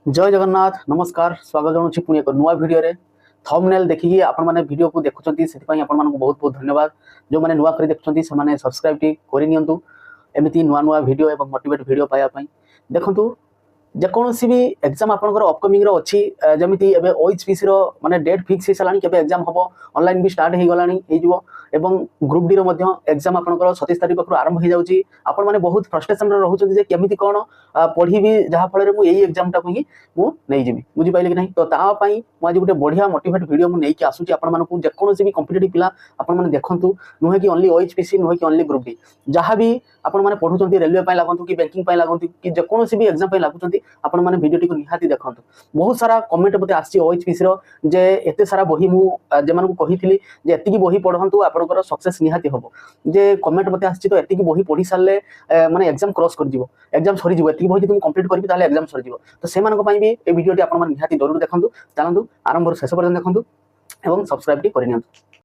जय जगन्नाथ नमस्कार स्वागत जनाऊँ पुणी एक नुआ भिडियो थंबनेल देखिए आपण मैंने वीडियो को देखुं से आपण मानक बहुत बहुत धन्यवाद। जो मैंने नुआ कर देखुं से सब्सक्राइब टी करनी एमती नुआ नुआ वीडियो और मोटिवेट वीडियो पाइबापी देखूँ जेकोसी भी एग्जाम आपंकर अपकमिंग अच्छी जमी एवं ओएचपीसी माने डेट फिक्स हो सारा के एग्जाम हम ऑनलाइन भी स्टार्ट हो गलानी एवं ग्रुप डी एग्जाम आपंकर 27 तारीख पाखु आरंभ हो जाऊँगी। आपण मैंने बहुत फ्रस्ट्रेशन रोचे केमी कौन पढ़ी जहाँफल मुझे एग्जाम टाक ही मुझे बुझिपारे कि नहीं। तो तापाई मुझे गोटे बढ़िया मोटिवेट वीडियो मुझे आसूँ आपको जेकोसी भी कॉम्पिटिटिव पिला आपने देखूँ नुहे कि ओनली ओएचपीसी नुहे कि ओनली ग्रुप डी जहाँ भी आपण मैंने पढ़ुं रेलवे लगतु कि बैंकिंग लगतु कि जेकोसी भी एग्जाम लगुच आपण मैंने वीडियो टी निहाती देखूँ। बहुत सारा कमेंट मत आईचपीसी जे एत सारा बही मुझे कही एति बही पढ़ु आपंकर सक्सेस निहाती हम जे कमेंट मत आसी तो एति बही पढ़ी सारे माने एग्जाम क्रॉस कर एग्जाम सरी एति बही तुम कंप्लीट करी ताले एग्जाम सरी तो से भी ये वीडियो आप निहाती जरूर देखूँ। चलतु आरंभ शेष पर्यटन देखूँ और सब्सक्राइब टी करनी।